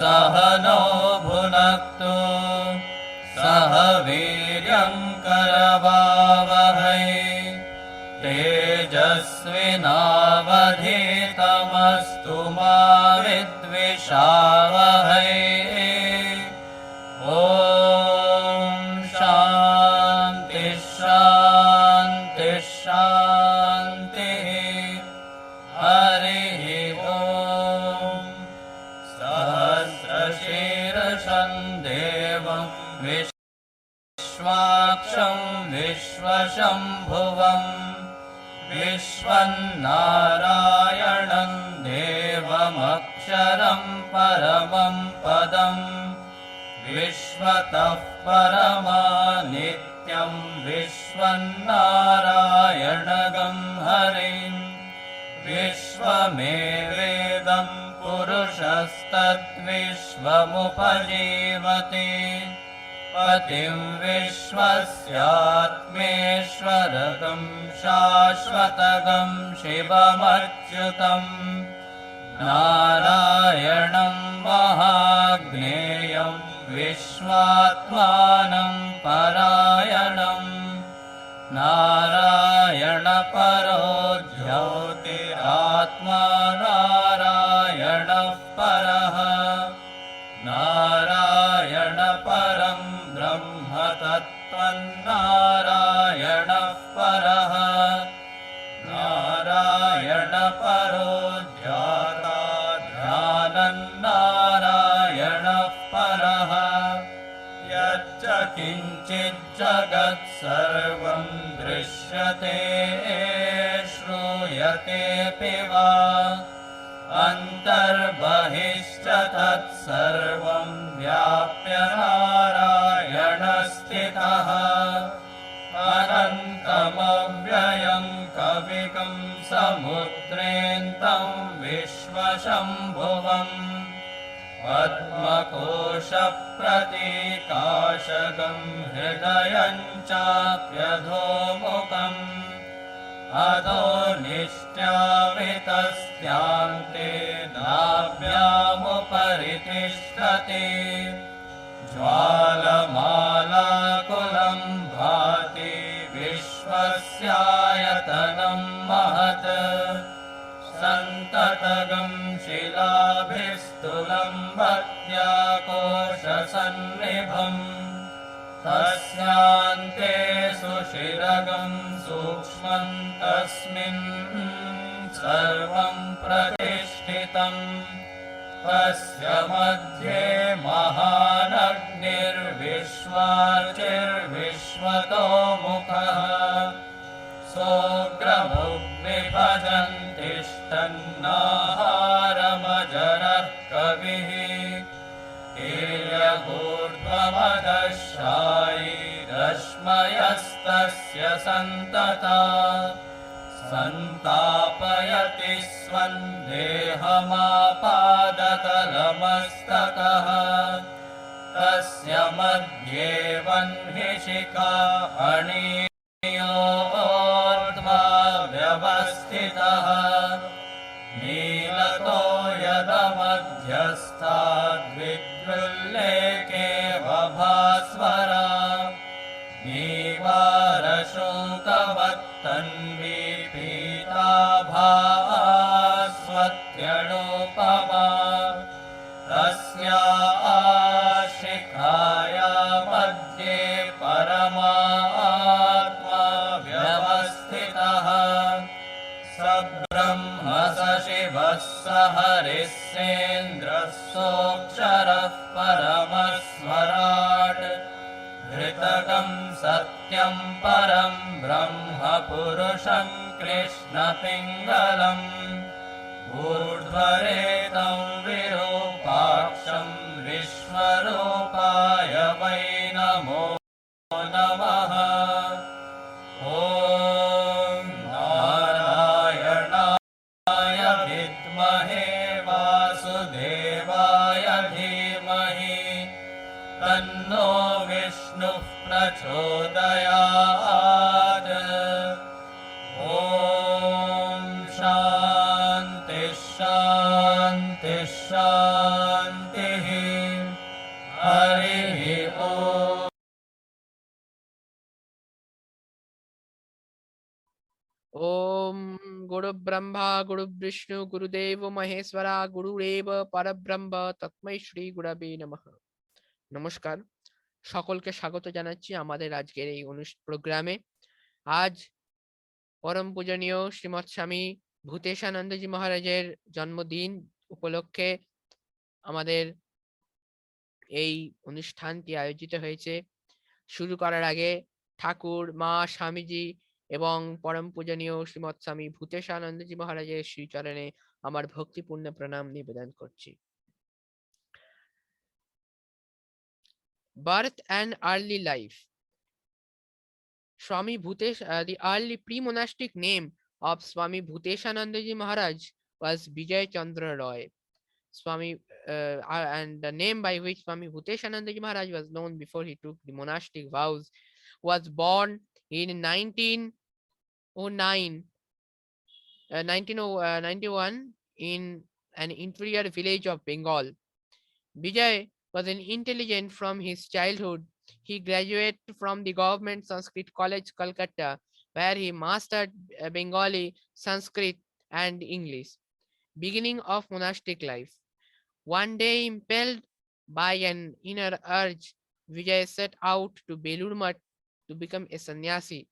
सह नो भुनक्तु सह वीर्यं करवावहै तेजस्विनावधीतमस्तु मा विद्विषावहै ॐ शान्ति शान्ति शान्तिः हरिः ॐ सहस्रशीर्षं देवं विश्वाक्षं विश्वशम्भुवम् विश्वन्नारायणं देवमक्षरं परमं पदम् विश्वतः परमानित्यं विश्वन्नारायणगं हरिं विश्वमेवेदं पुरुषस्तद्विश्वमुपजीवति पतिं विश्वस्यात्मेश्वरगं शाश्वतगं शिवमच्युतम् नारायणं महाज्ञेयं विश्वात्मानं परायणम् नारायणपरो ज्योतिरात्मा नारायणः परः नारायणपरं ब्रह्म तत्त्वन्नारायणः परः नारायणपरो ध्याता ध्यानन्नारायणः परः यच्च किञ्चिज्जगत् सर्वं दृश्यते श्रूयतेऽपि वा अन्तर्बहिश्च तत्सर्वं व्याप्य नारायणस्थितः अनन्तमव्ययं कविकं समुद्रेऽन्तं विश्वशम्भुवम् पद्मकोशप्रतीकाशगं हृदयं चाप्यधोमुखम् अधो निष्ट्यावितस्त्यान्ते नाभ्यामुपरि तिष्ठति ज्वालमालाकुलं भाति विश्वस्यायतनं महत् सन्ततगं शिलाभिस्तुलं भक्त्याकोशसन्निभम् तस्यान्ते सुशिरगं सूक्ष्मं तस्मिन् सर्वं प्रतिष्ठितम् तस्य मध्ये महानग्निर्विश्वार्चिर्विश्वतोमुखः सोऽग्रभुग्निभजन्तिष्ठन्नाहारमजरः कविः रश्मयस्तस्य सन्तता सन्तापयति स्वन्देहमापादतलमस्तकः तस्य मध्ये वह्निशिखा अणियोर्ध्वा व्यवस्थितः नीलतो यदमध्यस्थाद्विद्युल्लेखे वभास्वरा नीवारशोकवत्तन्वी पीताभास्वत्यणुपमा तस्या शिखाया मध्ये परमात्मा व्यवस्थितः स ब्रह्म स शिवः स हरिः सेन्द्रः सोऽक्षरः परमस्वराट् धृतगं सत्यं परं ब्रह्म पुरुषं कृष्णपिङ्गलम् ऊर्ध्वरेतं विरूपाक्षं विश्वरूपाय वै नमो नमः। ॐ नारायणाय विद्महे वासुदेवाय धीमहि तन्नो विष्णुः प्रचोदयात्। ॐ शान्ति शान्ति शान्तिः। Om Guru Brahma Guru Vishnu Guru Deva Maheswara Guru Reva Parabrahma Tatmai Shri Gurave Namaha. নমস্কার, সকলকে স্বাগত জানাচ্ছি আমাদের আজকের এই প্রোগ্রামে। আজ পরম পূজনীয় শ্রীমৎ স্বামী ভূতেশানন্দজি মহারাজের জন্মদিন উপলক্ষে আমাদের এই অনুষ্ঠানটি আয়োজিত হয়েছে। শুরু করার আগে ঠাকুর, মা, স্বামীজি এবং পরম পূজনীয় শ্রীমৎ স্বামী ভূতেশানন্দজি মহারাজের শ্রীচরণে আমার ভক্তিপূর্ণ প্রণাম নিবেদন করছি। Birth and early life. Swami Bhutesh, the early pre-monastic name of Swami Bhuteshanandaji Maharaj was Vijay Chandra Roy. Swami and the name by which Swami Bhuteshanandaji Maharaj was known before he took the monastic vows, was born in 1909, 1991 in an interior village of Bengal. Vijay was an intelligent from his childhood. He graduated from the government Sanskrit College, Calcutta, where he mastered Bengali, Sanskrit, and English. Beginning of monastic life. One day, impelled by an inner urge, Vijay set out to Belur Math to become a sannyasi.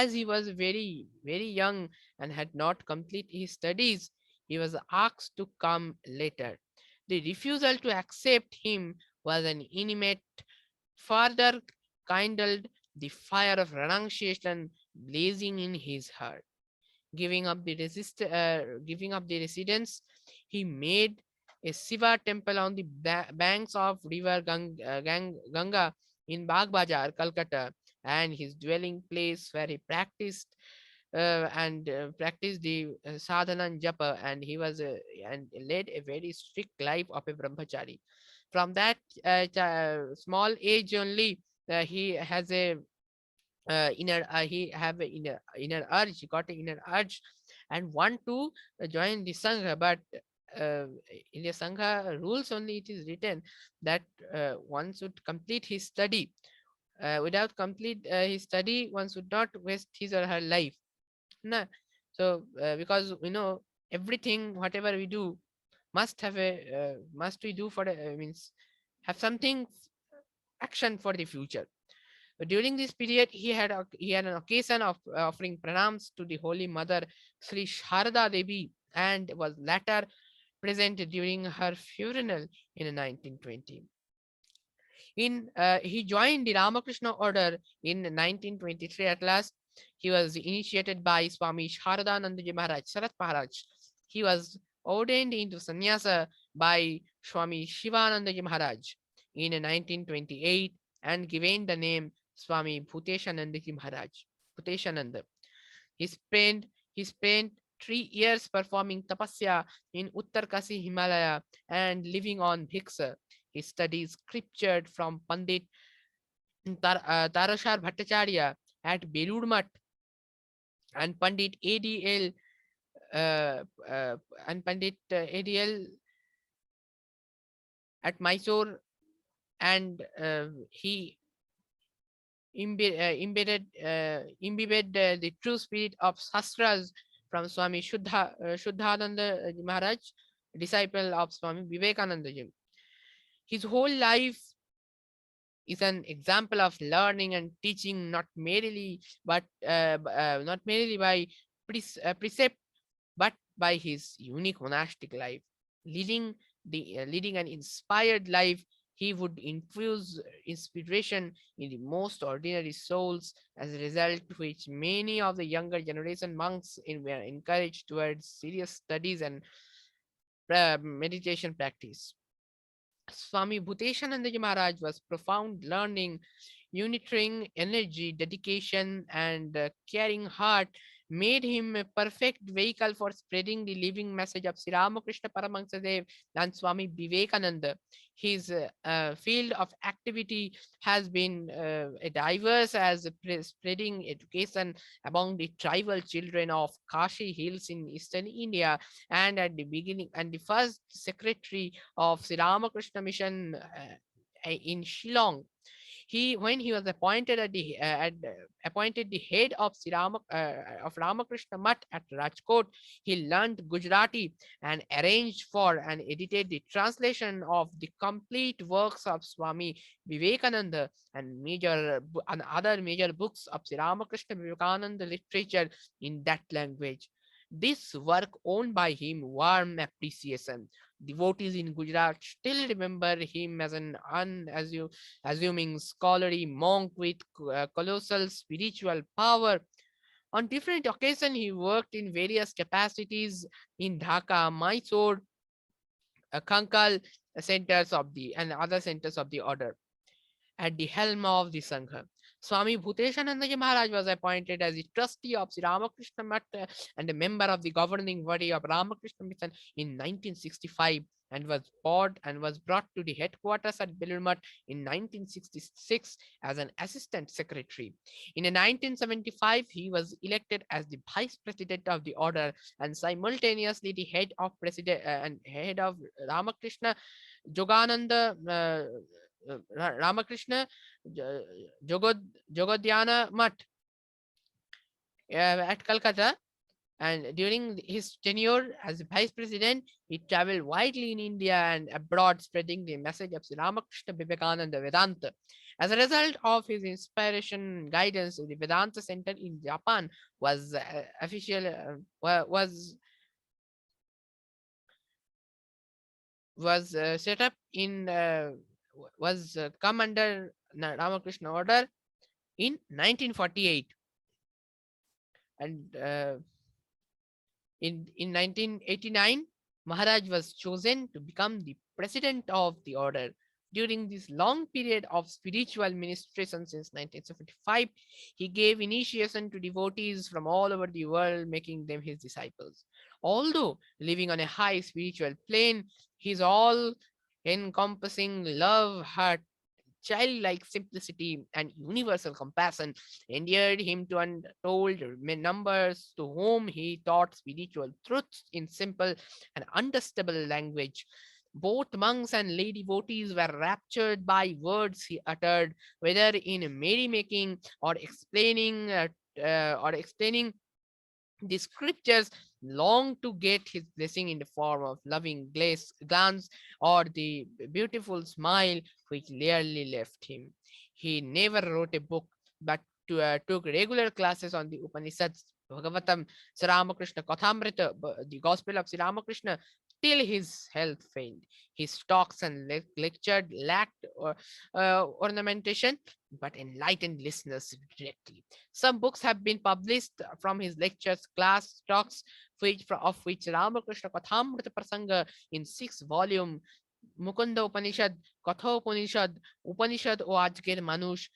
As he was very young and had not completed his studies, he was asked to come later. The refusal to accept him was an intimate further kindled the fire of renunciation blazing in his heart. Giving up the residence, he made a Shiva temple on the banks of river Ganga in Bagh Bazar, Calcutta, and his dwelling place where he practiced the sadhana and japa, and he was and led a very strict life of a brahmachari. From that small age only, he has a he have a inner urge, he got an inner urge and want to join the sangha, but uh, in the sangha rules only it is written that one should complete his study. Without complete his study, one should not waste his or her life. Nah. So because everything whatever we do must have a must we do for the means have something action for the future. During this period, he had an occasion of offering pranams to the Holy Mother Sri Sharda Devi and was later present during her funeral in 1920. He joined the Ramakrishna order in 1923. At last, he was initiated by Swami Sharadanandaji Maharaj, Sharat Maharaj. He was ordained into sannyasa by Swami Shivanandaji Maharaj in 1928 and given the name Swami Bhuteshanandaji Maharaj. Bhuteshananda. He spent he spent 3 years performing tapasya in Uttarkasi Himalaya and living on bhiksha. He studied scripture from Pandit Tarashar Bhattacharya at Belur Math and Pandit ADL at Mysore, and he imbibed the true spirit of Shastras from Swami Shuddhananda Maharaj, disciple of Swami Vivekananda Ji. His whole life is an example of learning and teaching, not merely by precept, but by his unique monastic life. Leading an inspired life, he would infuse inspiration in the most ordinary souls, as a result which many of the younger generation monks were encouraged towards serious studies and meditation practice. Swami Bhuteshananda Maharaj was profound learning, unitary energy, dedication, and caring heart made him a perfect vehicle for spreading the living message of Sri Ramakrishna Paramahansa Dev and Swami Vivekananda. His field of activity has been diverse as spreading education among the tribal children of Kashi Hills in eastern India, and at the beginning and the first secretary of Sri Ramakrishna Mission in Shillong. When he was appointed appointed the head of of Ramakrishna Mutt at Rajkot, he learned Gujarati and arranged for and edited the translation of the complete works of Swami Vivekananda and other major books of Sri Ramakrishna Vivekananda literature in that language. This work owned by him warm appreciation. Devotees in Gujarat still remember him as an unassuming scholarly monk with colossal spiritual power. On different occasions, he worked in various capacities in Dhaka, Mysore, Kankal centers of the and other centers of the order at the helm of the Sangha. Swami Bhuteshananda Maharaj was appointed as the trustee of Sri Ramakrishna Math and a member of the governing body of Ramakrishna Mission in 1965 and was brought to the headquarters at Belur Math in 1966 as an assistant secretary. In 1975, he was elected as the vice president of the order and simultaneously the head of Ramakrishna Yogananda Ramakrishna Jogodhyana Mutt at Calcutta. And during his tenure as vice president, he traveled widely in India and abroad, spreading the message of Sri Ramakrishna Vivekananda Vedanta. As a result of his inspiration and guidance, the Vedanta Center in Japan was official was set up in was come under Ramakrishna order in 1948, and in 1989 Maharaj was chosen to become the president of the order. During this long period of spiritual ministration since 1975, he gave initiation to devotees from all over the world, making them his disciples. Although living on a high spiritual plane, his all encompassing love, heart, childlike simplicity, and universal compassion endeared him to untold numbers to whom he taught spiritual truths in simple and understandable language. Both monks and lay devotees were raptured by words he uttered, whether in merrymaking or explaining the scriptures, longed to get his blessing in the form of loving glance or the beautiful smile which rarely left him. He never wrote a book, but took regular classes on the Upanishads, Bhagavatam, Sri Ramakrishna Kathamrita, the Gospel of Sri Ramakrishna, till his health failed. His talks and lecture lacked ornamentation, but enlightened listeners directly. Some books have been published from his lectures, class talks, of which Ramakrishna Kathamrita Prasanga in 6 volume, Mukunda Upanishad, Katha Upanishad, Upanishad O Ajger Manush,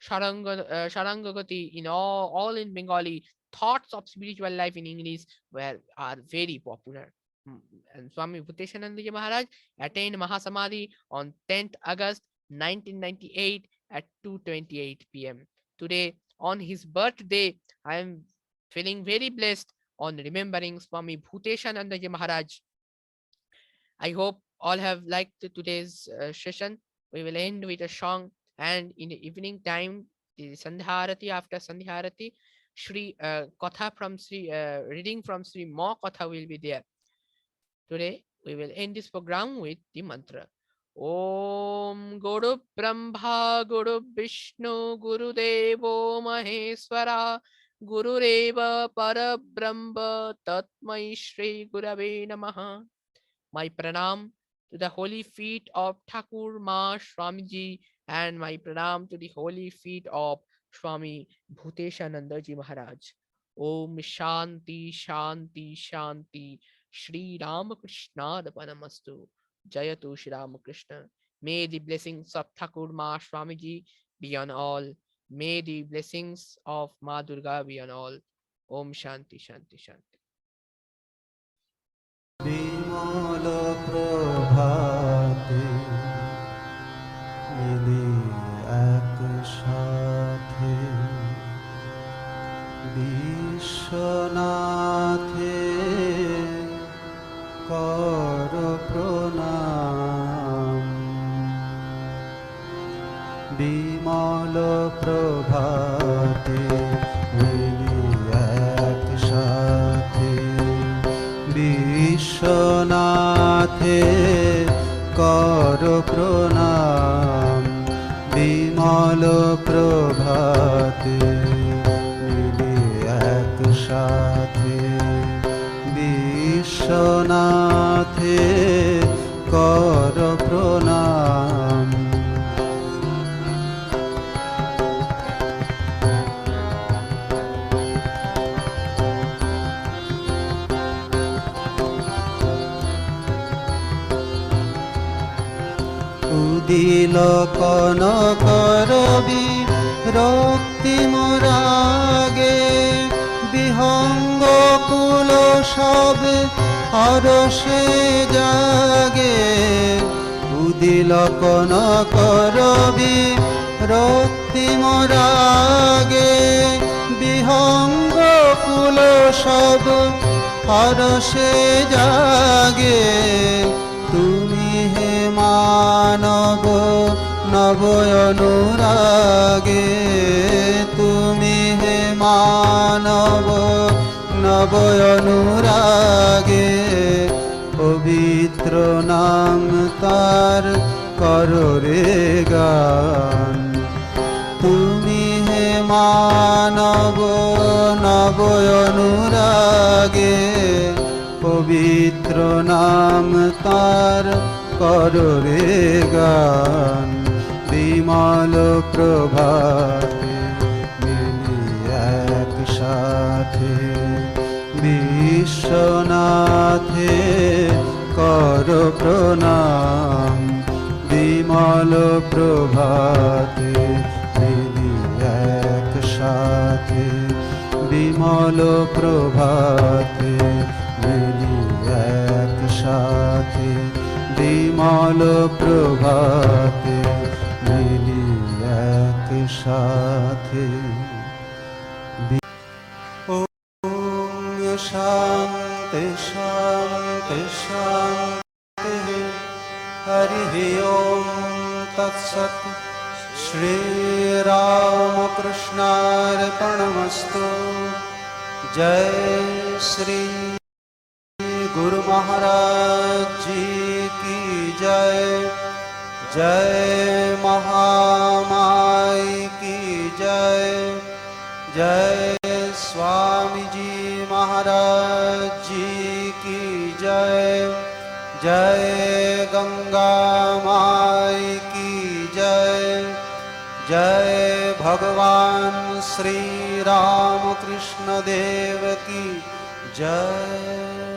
Sharangagati in all in Bengali, thoughts of spiritual life in English are very popular. And Swami Bhuteshananda Maharaj attained Mahasamadhi on 10th August 1998 at 2:28 p.m. Today, on his birthday, I am feeling very blessed on remembering Swami Bhuteshananda Maharaj. I hope all have liked today's session. We will end with a song, and in the evening time, the Sandharati, after Sandharati, Shri Katha from Sri reading from Sri Ma Katha will be there. Today we will end this program with the mantra. Om Guru Brahma Guru Vishnu Guru Devo Maheswara Guru Reva Para Brahma Tatmai Shri Gurave Namaha. My pranam to the holy feet of Thakur Ma Swamiji and my pranam to the holy feet of Swami Bhuteshananda Ji Maharaj. Om Shanti Shanti Shanti. Shri Ramakrishna Paramastu. Jayatu Shri Ramakrishna. May the blessings of Thakur Ma Swamiji be on all. May the blessings of Ma Durga be on all. Om Shanti Shanti Shanti. Bimal প্রভাতে মিলি এক সাথে বিশ্বনাথে কর প্রণাম বিমল প্রভাতে মিলি একসাথে বিশ্বনাথে কর প্রণাম বিমল প্রভাতে মিলি একসাথে বিশ্বনাথে কর প্রণাম। উদিল কনকরবি রক্তি মোরাগে বিহঙ্গ কুল সব হরষে জাগে উদিল কনকরবি রক্তি মোরাগে বিহঙ্গ কুল সব হরষে জাগে তুমি হে মানব নব অনুরাগে তুমি হে মানব নব অনুরাগে পবিত্র নাম তার করো রে গান তুমি হে মানব নব অনুরাগে পবিত্র নাম তার করো রে গান বিমল প্রভাতে মিলি একসাথে বিশ্বনাথে কর প্রণাম বিমল প্রভাতে মিলি একসাথে বিমল প্রভাতে মিলি একসাথে বিমল প্রভাতে মিলি একসাথে। ওম শান্তি শান্তি শান্তি হরি ওম তৎসৎ শ্রী রামকৃষ্ণার্পণমস্তু। জয় শ্রী गुरु महाराज जी की जय। जय महामाई की जय। जय स्वामी जी महाराज जी की जय। जय गंगा माई की जय। जय भगवान श्री रामकृष्ण देव की जय।